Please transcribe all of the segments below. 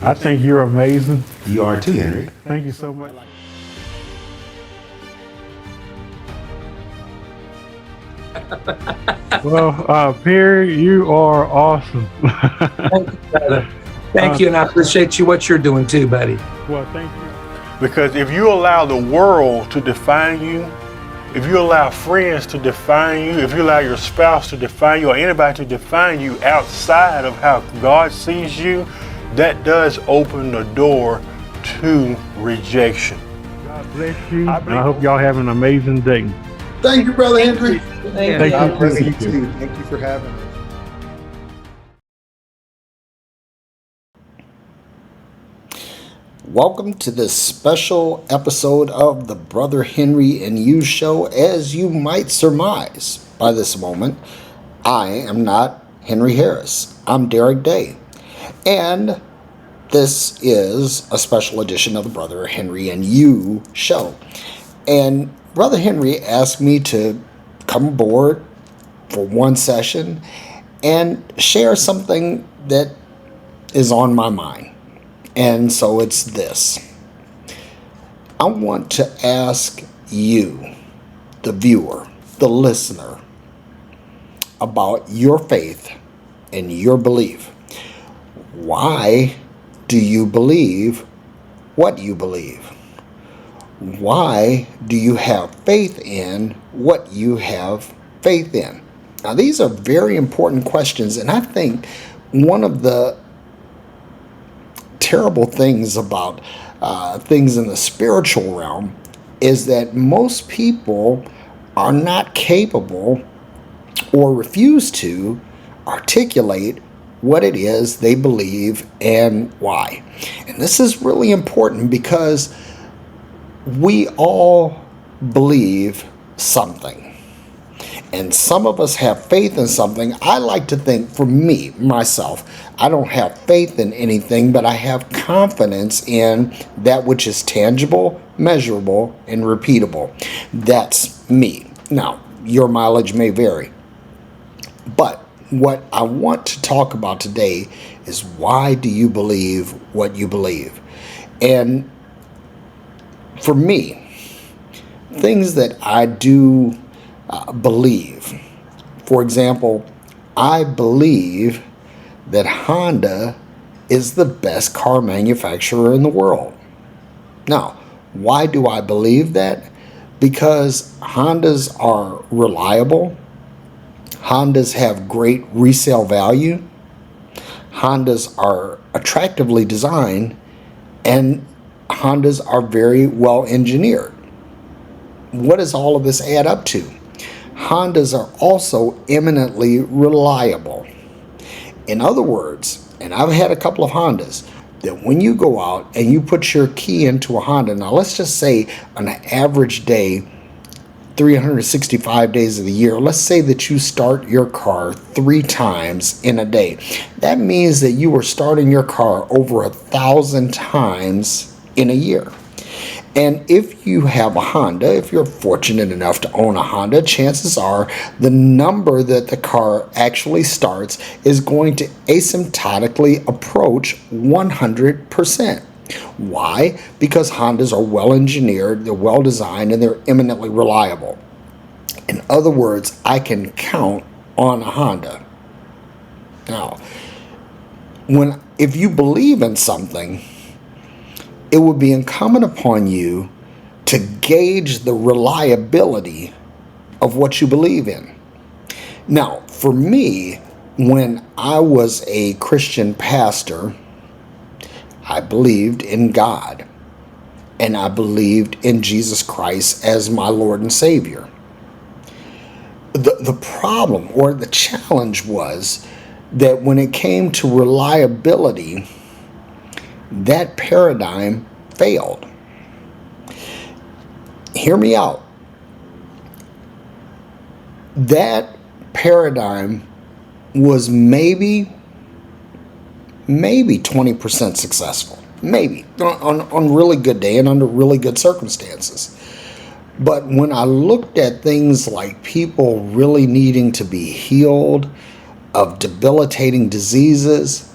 I think you're amazing. You are too, Henry. Thank you so much. Well, Perry, you are awesome. Thank you, brother. Thank you, and I appreciate you what you're doing too, buddy. Well, thank you. Because if you allow the world to define you, if you allow friends to define you, if you allow your spouse to define you, or anybody to define you outside of how God sees you, that does open the door to rejection. God bless you. I hope y'all have an amazing day. Thank you, Brother Henry. Thank you. God bless you too. Thank you for having us. Welcome to this special episode of the Brother Henry and You Show. As you might surmise by this moment, I am not Henry Harris. I'm Derrick Day. And this is a special edition of the Brother Henry and You Show. And Brother Henry asked me to come aboard for one session and share something that is on my mind. And so it's this. I want to ask you, the viewer, the listener, about your faith and your belief. Why do you believe what you believe? Why do you have faith in what you have faith in? Now, these are very important questions, and I think one of the terrible things about things in the spiritual realm is that most people are not capable or refuse to articulate what it is they believe and why. And this is really important because we all believe something. And some of us have faith in something. I like to think, for me, myself, I don't have faith in anything, but I have confidence in that which is tangible, measurable, and repeatable. That's me. Now, your mileage may vary. But what I want to talk about today is, why do you believe what you believe? And for me, things that I do believe. For example, I believe that Honda is the best car manufacturer in the world. Now, why do I believe that? Because Hondas are reliable. Hondas have great resale value. Hondas are attractively designed, and Hondas are very well engineered. What does all of this add up to? Hondas are also eminently reliable. In other words, and I've had a couple of Hondas, that when you go out and you put your key into a Honda, now let's just say on an average day, 365 days of the year, let's say that you start your car 3 times in a day. That means that you are starting your car over 1,000 times in a year. And if you have a Honda, if you're fortunate enough to own a Honda, chances are the number that the car actually starts is going to asymptotically approach 100%. Why? Because Hondas are well engineered, they're well designed, and they're eminently reliable. In other words, I can count on a Honda. Now, if you believe in something, it would be incumbent upon you to gauge the reliability of what you believe in. Now, for me, when I was a Christian pastor, I believed in God, and I believed in Jesus Christ as my Lord and Savior. The problem or the challenge was that when it came to reliability, that paradigm failed. Hear me out. That paradigm was maybe 20% successful. Maybe on really good day and under really good circumstances. But when I looked at things like people really needing to be healed of debilitating diseases,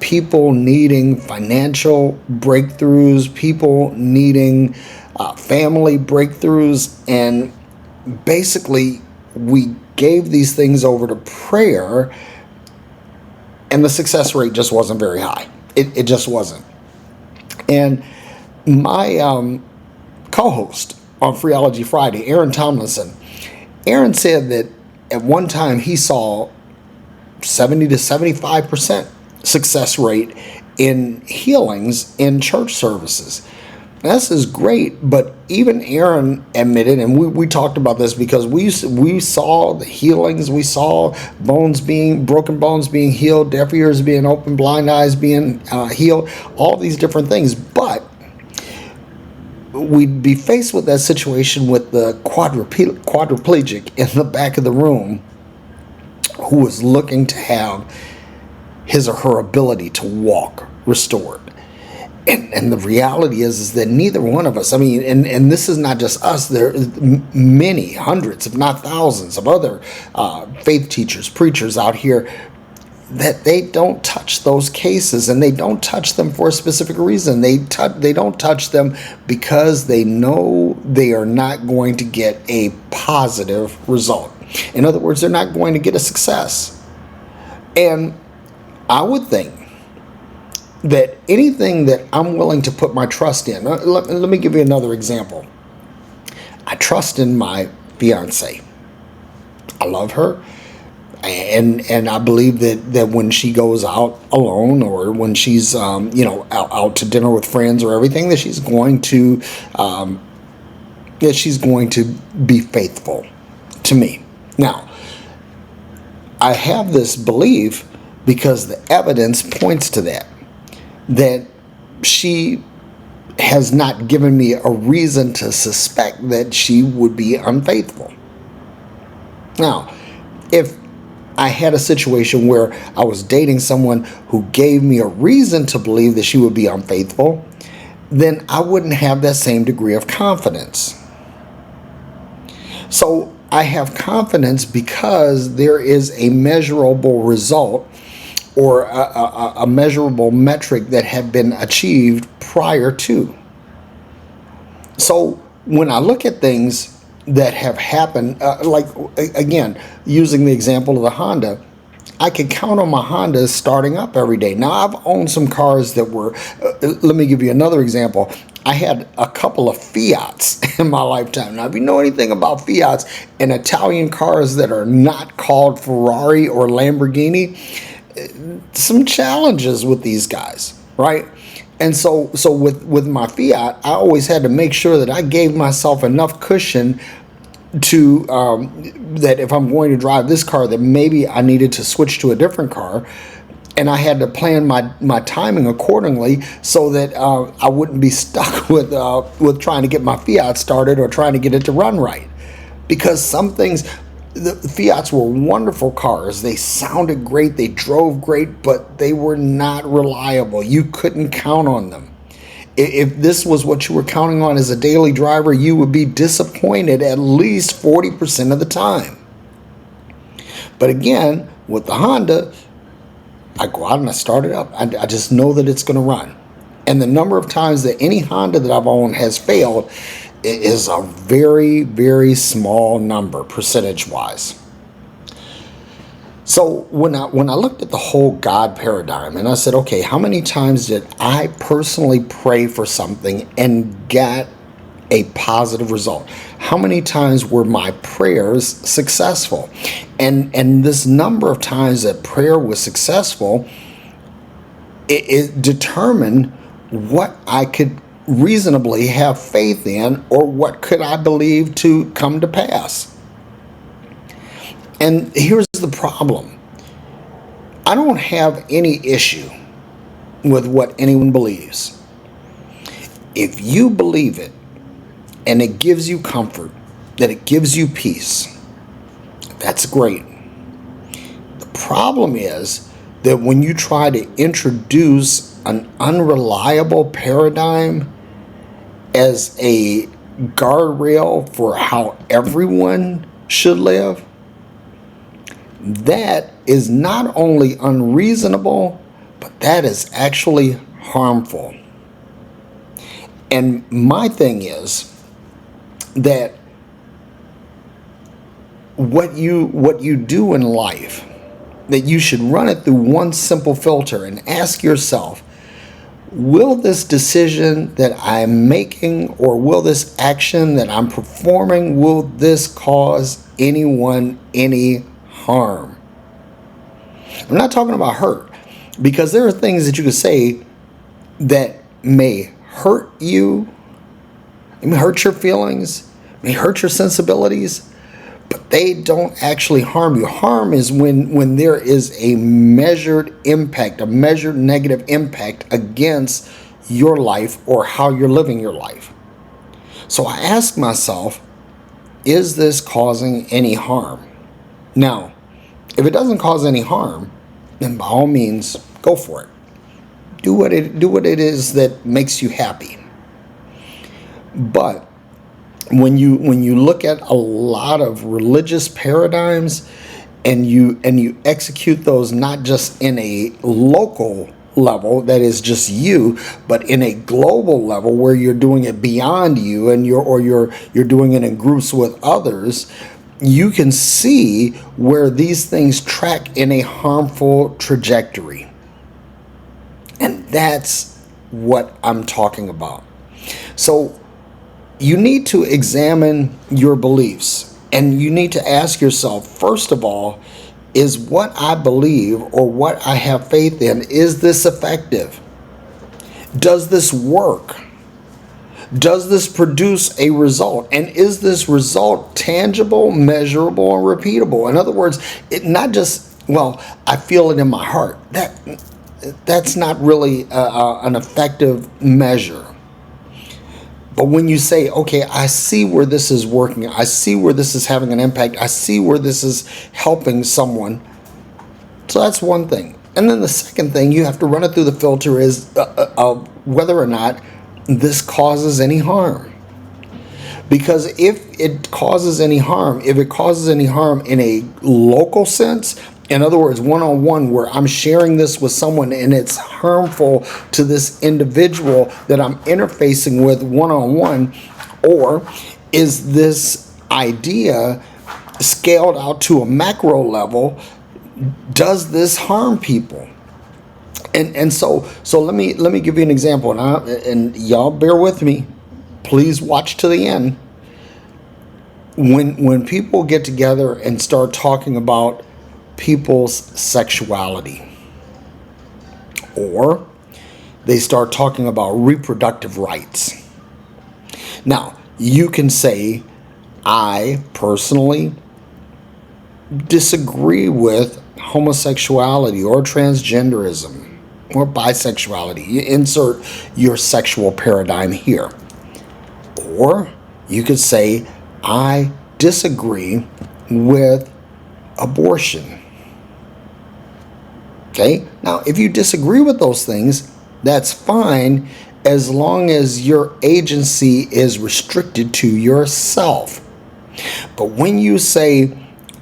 people needing financial breakthroughs, people needing family breakthroughs, and basically we gave these things over to prayer, and the success rate just wasn't very high. It just wasn't. And my co-host on Freeology Friday, Aaron Tomlinson, Aaron said that at one time he saw 70 to 75% success rate in healings in church services. This is great, but even Aaron admitted, and we talked about this because we saw the healings, we saw broken bones being healed, deaf ears being open, blind eyes being healed, all these different things. But we'd be faced with that situation with the quadriplegic in the back of the room who was looking to have his or her ability to walk restored. And the reality is that neither one of us, I mean, and this is not just us, there are many, hundreds, if not thousands of other faith teachers, preachers out here that they don't touch those cases, and they don't touch them for a specific reason. They don't touch them because they know they are not going to get a positive result. In other words, they're not going to get a success. And I would think that anything that I'm willing to put my trust in, let me give you another example. I trust in my fiance. I love her, and I believe that when she goes out alone, or when she's out to dinner with friends or everything, that she's going to be faithful to me. Now, I have this belief because the evidence points to that she has not given me a reason to suspect that she would be unfaithful. Now, if I had a situation where I was dating someone who gave me a reason to believe that she would be unfaithful, then I wouldn't have that same degree of confidence. So I have confidence because there is a measurable result, or a measurable metric that had been achieved prior to. So when I look at things that have happened, like again, using the example of the Honda, I could count on my Hondas starting up every day. Now, I've owned some cars that were, let me give you another example. I had a couple of Fiats in my lifetime. Now, if you know anything about Fiats and Italian cars that are not called Ferrari or Lamborghini, some challenges with these guys, right? And so with my Fiat, I always had to make sure that I gave myself enough cushion to that if I'm going to drive this car, that maybe I needed to switch to a different car, and I had to plan my timing accordingly so that I wouldn't be stuck with trying to get my Fiat started or trying to get it to run right, because some things. The Fiats were wonderful cars. They sounded great. They drove great, but they were not reliable. You couldn't count on them. If this was what you were counting on as a daily driver, you would be disappointed at least 40% of the time. But again, with the Honda, I go out and I start it up. I just know that it's going to run. And the number of times that any Honda that I've owned has failed is a very, very small number percentage-wise. So when I looked at the whole God paradigm, and I said, okay, how many times did I personally pray for something and get a positive result? How many times were my prayers successful? And this number of times that prayer was successful, it determined what I could reasonably have faith in, or what could I believe to come to pass. And here's the problem. I don't have any issue with what anyone believes. If you believe it and it gives you comfort, that it gives you peace, that's great. The problem is that when you try to introduce an unreliable paradigm as a guardrail for how everyone should live, that is not only unreasonable, but that is actually harmful. And my thing is that what you do in life, that you should run it through one simple filter and ask yourself, will this decision that I'm making, or will this action that I'm performing, will this cause anyone any harm? I'm not talking about hurt, because there are things that you could say that may hurt you, it may hurt your feelings, may hurt your sensibilities, but they don't actually harm you. Harm is when there is a measured impact, a measured negative impact against your life or how you're living your life. So I ask myself, is this causing any harm? Now, if it doesn't cause any harm, then by all means, go for it. Do what it is that makes you happy. But when you look at a lot of religious paradigms and you execute those not just in a local level, that is just you, but in a global level where you're doing it beyond you and you're doing it in groups with others, you can see where these things track in a harmful trajectory. And that's what I'm talking about. So you need to examine your beliefs, and you need to ask yourself, first of all, is what I believe or what I have faith in, is this effective? Does this work? Does this produce a result? And is this result tangible, measurable, and repeatable? In other words, it not just, well, I feel it in my heart. That's not really an effective measure. But when you say, okay, I see where this is working, I see where this is having an impact, I see where this is helping someone. So that's one thing. And then the second thing, you have to run it through the filter is of whether or not this causes any harm. Because if it causes any harm, if it causes any harm in a local sense, in other words, one-on-one, where I'm sharing this with someone and it's harmful to this individual that I'm interfacing with one-on-one, or is this idea scaled out to a macro level? Does this harm people? And so let me give you an example, and y'all bear with me. Please watch to the end. When people get together and start talking about people's sexuality, or they start talking about reproductive rights. Now, you can say, I personally disagree with homosexuality or transgenderism or bisexuality. You insert your sexual paradigm here. Or you could say, I disagree with abortion. Okay? Now, if you disagree with those things, that's fine, as long as your agency is restricted to yourself. But when you say,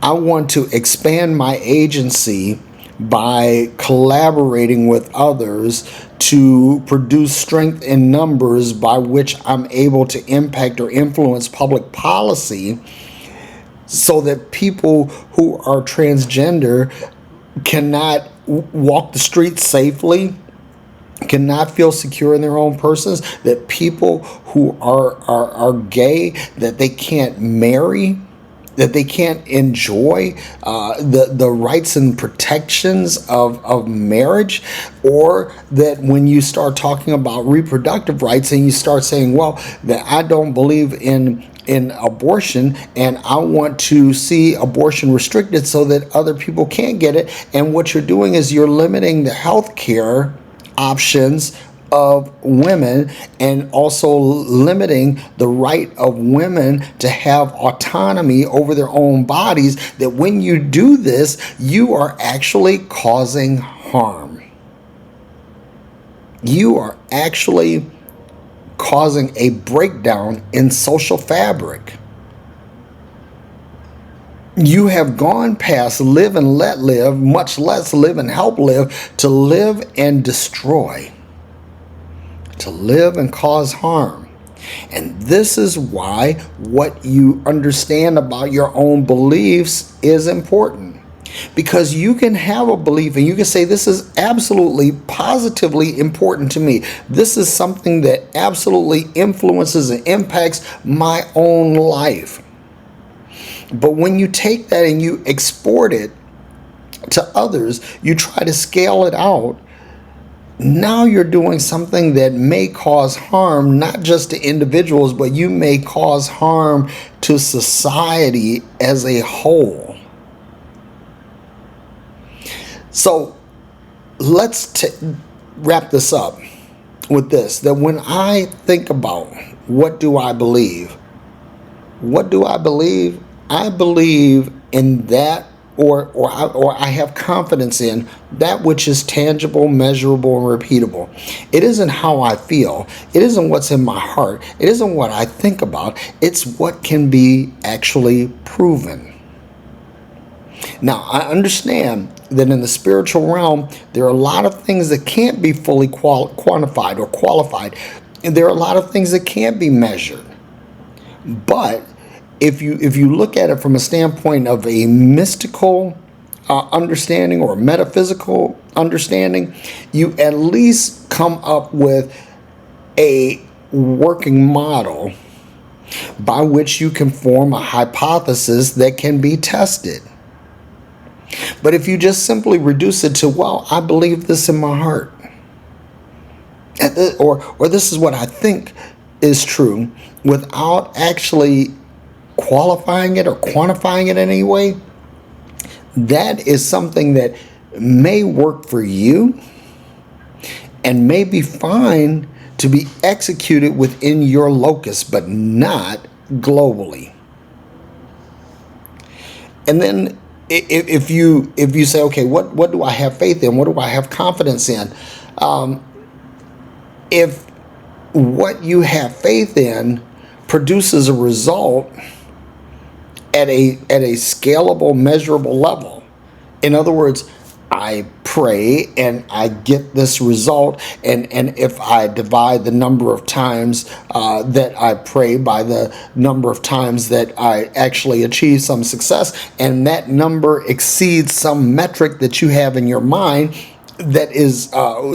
I want to expand my agency by collaborating with others to produce strength in numbers by which I'm able to impact or influence public policy so that people who are transgender cannot walk the streets safely, cannot feel secure in their own persons, that people who are gay, that they can't marry, that they can't enjoy the rights and protections of marriage, or that when you start talking about reproductive rights and you start saying, well, that I don't believe in abortion and I want to see abortion restricted so that other people can't get it, and what you're doing is you're limiting the health care options of women and also limiting the right of women to have autonomy over their own bodies, that when you do this, you are actually causing harm. You are actually causing a breakdown in social fabric. You have gone past live and let live, much less live and help live, to live and destroy, to live and cause harm. And this is why what you understand about your own beliefs is important. Because you can have a belief and you can say, this is absolutely, positively important to me. This is something that absolutely influences and impacts my own life. But when you take that and you export it to others, you try to scale it out, now you're doing something that may cause harm, not just to individuals, but you may cause harm to society as a whole. So let's wrap this up with this, that when I think about what do I believe? What do I believe? I believe in that, or I have confidence in that which is tangible, measurable, and repeatable. It isn't how I feel. It isn't what's in my heart. It isn't what I think about. It's what can be actually proven. Now, I understand that in the spiritual realm, there are a lot of things that can't be fully quantified or qualified. And there are a lot of things that can't be measured. But if you look at it from a standpoint of a mystical understanding or metaphysical understanding, you at least come up with a working model by which you can form a hypothesis that can be tested. But if you just simply reduce it to, well, I believe this in my heart, or this is what I think is true, without actually qualifying it or quantifying it in any way, that is something that may work for you and may be fine to be executed within your locus, but not globally. And then if you say, okay, what do I have faith in? What do I have confidence in? If what you have faith in produces a result at a scalable, measurable level. In other words, I pray and I get this result, and if I divide the number of times that I pray by the number of times that I actually achieve some success, and that number exceeds some metric that you have in your mind that is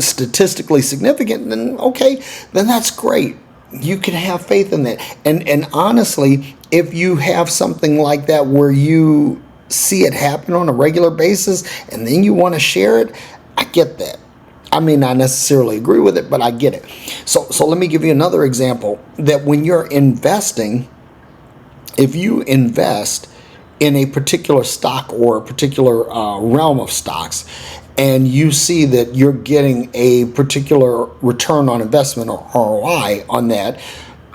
statistically significant, then okay, then that's great. You can have faith in that. And honestly, if you have something like that where you see it happen on a regular basis and then you want to share it, I get that. I may not necessarily agree with it, but I get it. So let me give you another example, that when you're investing, if you invest in a particular stock or a particular realm of stocks, and you see that you're getting a particular return on investment or ROI on that,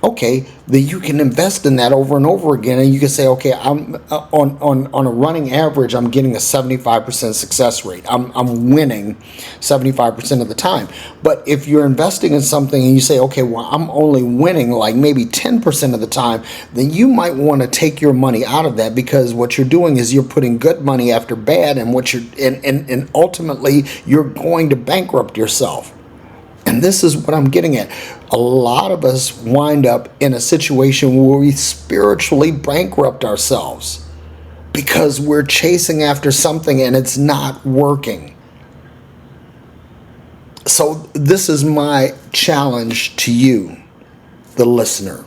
okay, then you can invest in that over and over again, and you can say, okay, I'm on a running average, I'm getting a 75% success rate. I'm winning 75% of the time. But if you're investing in something and you say, okay, well, I'm only winning like maybe 10% of the time, then you might want to take your money out of that, because what you're doing is you're putting good money after bad, and and ultimately you're going to bankrupt yourself. And this is what I'm getting at. A lot of us wind up in a situation where we spiritually bankrupt ourselves because we're chasing after something and it's not working. So this is my challenge to you, the listener,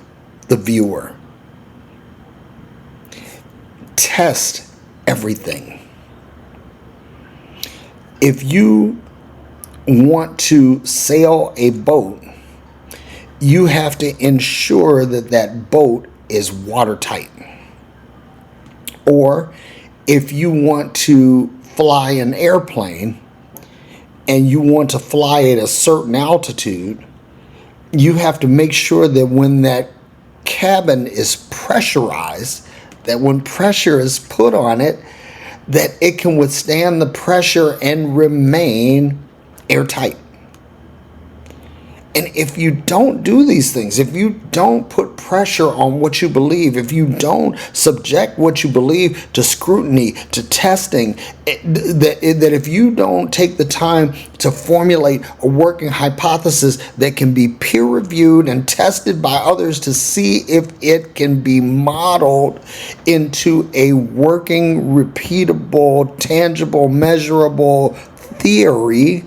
the viewer. Test everything. If you want to sail a boat, you have to ensure that that boat is watertight. Or if you want to fly an airplane and you want to fly at a certain altitude, you have to make sure that when that cabin is pressurized, that when pressure is put on it, that it can withstand the pressure and remain airtight. And if you don't do these things, if you don't put pressure on what you believe, if you don't subject what you believe to scrutiny, to testing, that if you don't take the time to formulate a working hypothesis that can be peer reviewed and tested by others to see if it can be modeled into a working, repeatable, tangible, measurable theory,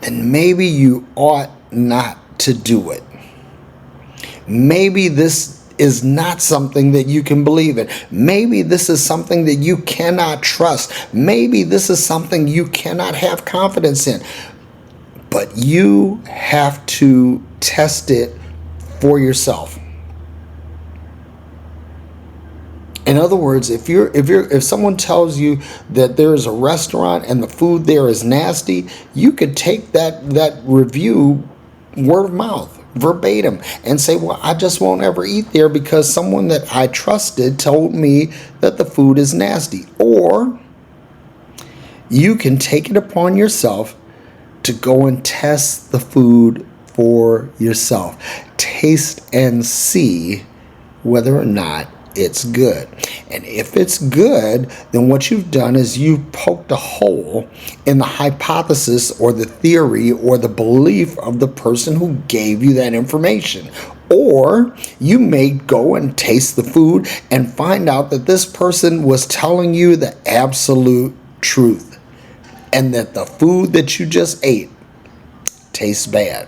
then maybe you ought not to do it. Maybe this is not something that you can believe in. Maybe this is something that you cannot trust. Maybe this is something you cannot have confidence in. But you have to test it for yourself. In other words, if someone tells you that there is a restaurant and the food there is nasty, you could take that review word of mouth, verbatim, and say, well, I just won't ever eat there because someone that I trusted told me that the food is nasty. Or you can take it upon yourself to go and test the food for yourself. Taste and see whether or not it's good. And if it's good, then what you've done is you've poked a hole in the hypothesis or the theory or the belief of the person who gave you that information. Or you may go and taste the food and find out that this person was telling you the absolute truth and that the food that you just ate tastes bad.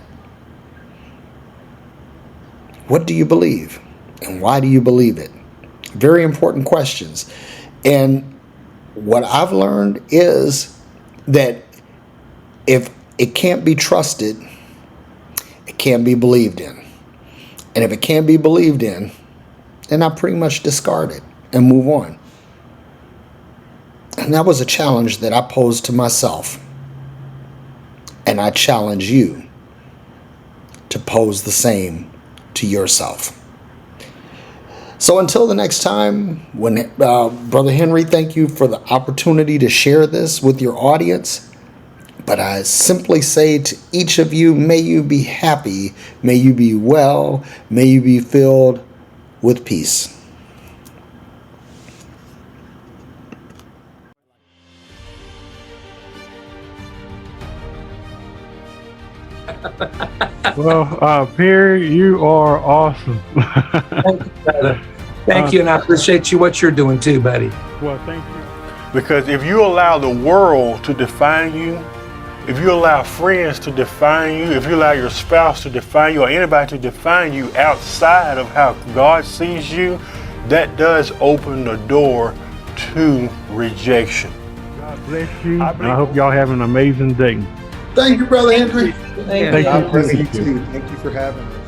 What do you believe? And why do you believe it? Very important questions. And what I've learned is that if it can't be trusted, it can't be believed in. And if it can't be believed in, then I pretty much discard it and move on. And that was a challenge that I posed to myself. And I challenge you to pose the same to yourself. So until the next time, when Brother Henry, thank you for the opportunity to share this with your audience. But I simply say to each of you, may you be happy, may you be well, may you be filled with peace. Well, Perry, you are awesome. Thank you, brother. Thank you, and I appreciate what you're doing too, buddy. Well, thank you. Because if you allow the world to define you, if you allow friends to define you, if you allow your spouse to define you or anybody to define you outside of how God sees you, that does open the door to rejection. God bless you. And I hope y'all have an amazing day. Thank you, Brother Henry. Thank you. God bless you too. Thank you for having us.